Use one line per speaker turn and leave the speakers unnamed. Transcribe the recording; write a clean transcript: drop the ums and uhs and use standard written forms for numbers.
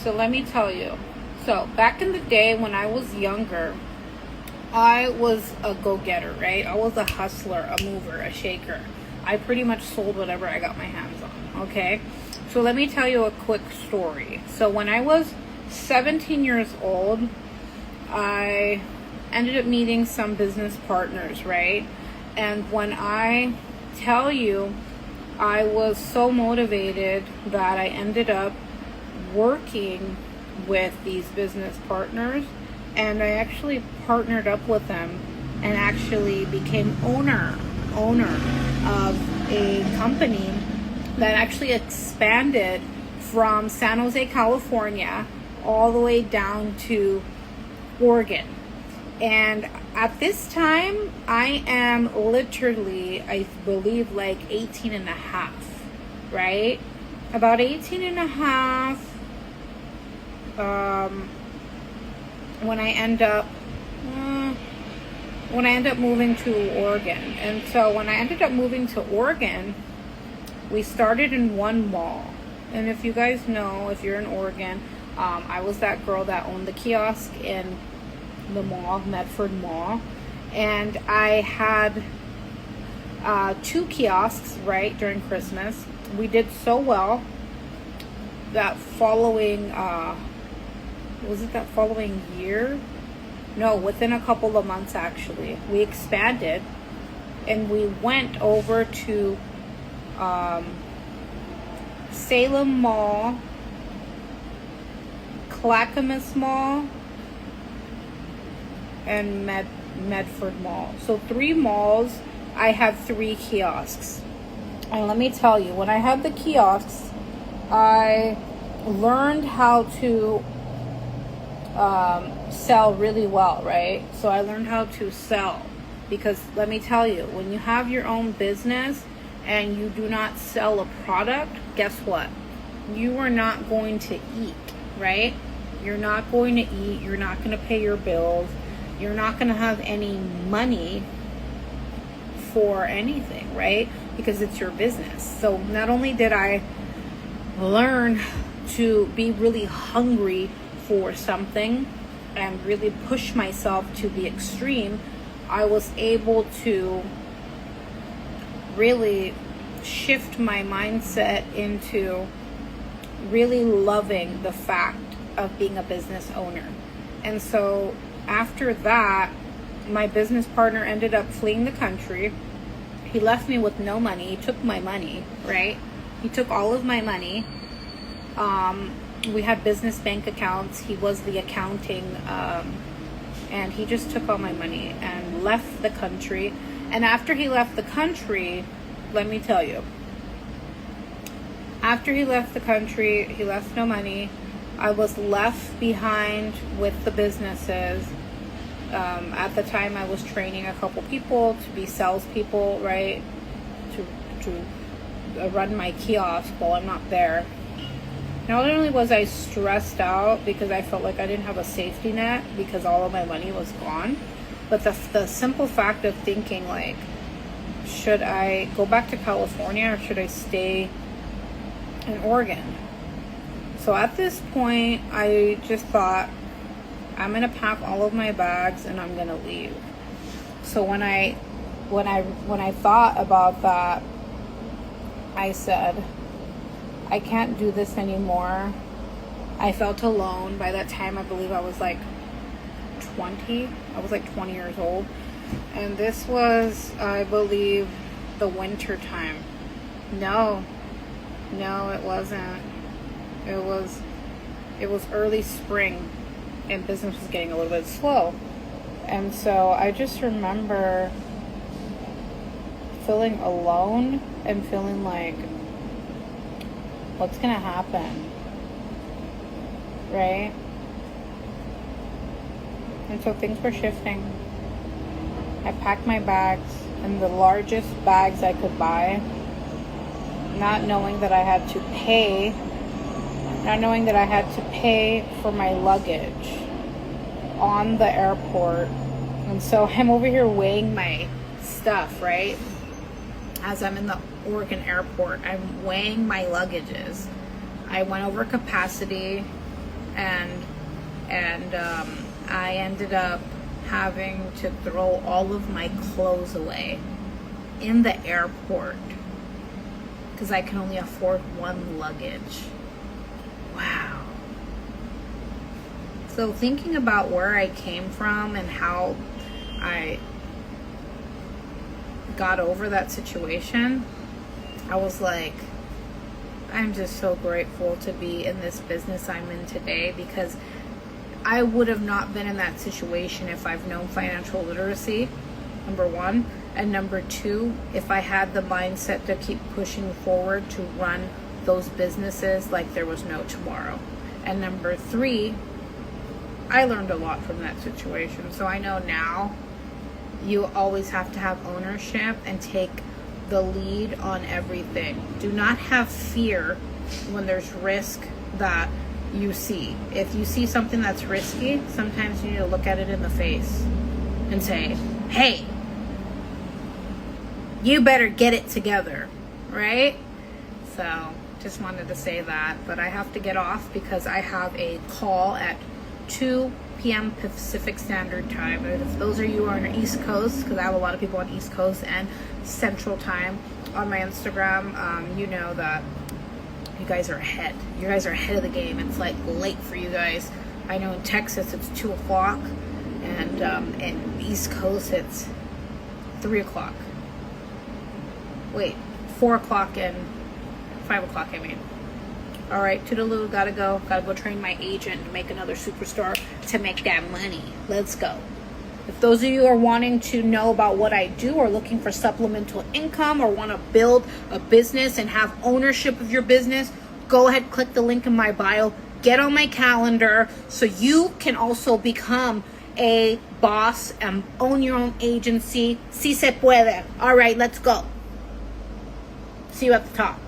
So let me tell you. So back in the day when I was younger, I was a go-getter, right? I was a hustler, a mover, a shaker. I pretty much sold whatever I got my hands on, okay? So let me tell you a quick story. So when I was 17 years old, I ended up meeting some business partners, right? And when I tell you, I was so motivated that I ended up working with these business partners, and I actually partnered up with them and actually became owner of a company that actually expanded from San Jose, California, all the way down to Oregon. And at this time, I am literally, I believe, like 18 and a half, right? About 18 and a half. When I end up moving to Oregon. And so when I ended up moving to Oregon, we started in one mall. And if you guys know, if you're in Oregon, I was that girl that owned the kiosk in the mall, Medford Mall. And I had 2 kiosks, right, during Christmas. We did so well that following year? No, within a couple of months actually. We expanded and we went over to Salem Mall, Clackamas Mall, and Medford Mall. So 3 malls, I had 3 kiosks. And let me tell you, when I had the kiosks, I learned how to sell really well, right? So I learned how to sell, because let me tell you, when you have your own business and you do not sell a product, guess what? You are not going to eat, right? You're not going to eat. You're not going to pay your bills. You're not going to have any money for anything, right? Because it's your business. So not only did I learn to be really hungry for something and really push myself to the extreme, I was able to really shift my mindset into really loving the fact of being a business owner. And so after that, my business partner ended up fleeing the country. He left me with no money. He took my money, right? He took all of my money. We had business bank accounts. He was the accounting, and he just took all my money and left the country. And after he left the country, let me tell you, after he left the country, he left no money. I was left behind with the businesses. At the time, I was training a couple people to be salespeople, right? To run my kiosk while I'm not there. Not only was I stressed out because I felt like I didn't have a safety net because all of my money was gone, but the simple fact of thinking, like, should I go back to California or should I stay in Oregon? So at this point, I just thought, I'm gonna pack all of my bags and I'm gonna leave. So when I thought about that, I said, I can't do this anymore. I felt alone. By that time, I believe I was like 20. I was like 20 years old. And this was, I believe, the winter time. No, it wasn't. It was early spring and business was getting a little bit slow. And so I just remember feeling alone and feeling like, what's gonna happen, right? And so things were shifting. I packed my bags in the largest bags I could buy, not knowing that I had to pay for my luggage on the airport. And so I'm over here weighing my stuff, right? As I'm in the Oregon airport, I'm weighing my luggages. I went over capacity. and I ended up having to throw all of my clothes away in the airport because I can only afford one luggage. Wow. So thinking about where I came from and how I got over that situation, I was like, I'm just so grateful to be in this business I'm in today, because I would have not been in that situation if I've known financial literacy, number one. And number two, if I had the mindset to keep pushing forward to run those businesses like there was no tomorrow. And number three, I learned a lot from that situation. So I know now you always have to have ownership and take the lead on everything. Do not have fear when there's risk that you see. If you see something that's risky, sometimes you need to look at it in the face and say, hey, you better get it together, right? So just wanted to say that, but I have to get off because I have a call at 2 p.m. Pacific Standard Time. And if those of you are on the East Coast, because I have a lot of people on East Coast and Central Time on my Instagram, you know that you guys are ahead. You guys are ahead of the game. It's like late for you guys. I know in Texas it's 2 o'clock, and in East Coast it's 3 o'clock. Wait, 4 o'clock and 5 o'clock, I mean. Alright, toodaloo, gotta go train my agent to make another superstar to make that money. Let's go. If those of you are wanting to know about what I do, or looking for supplemental income, or want to build a business and have ownership of your business, go ahead, click the link in my bio, get on my calendar so you can also become a boss and own your own agency. Si se puede. Alright, let's go. See you at the top.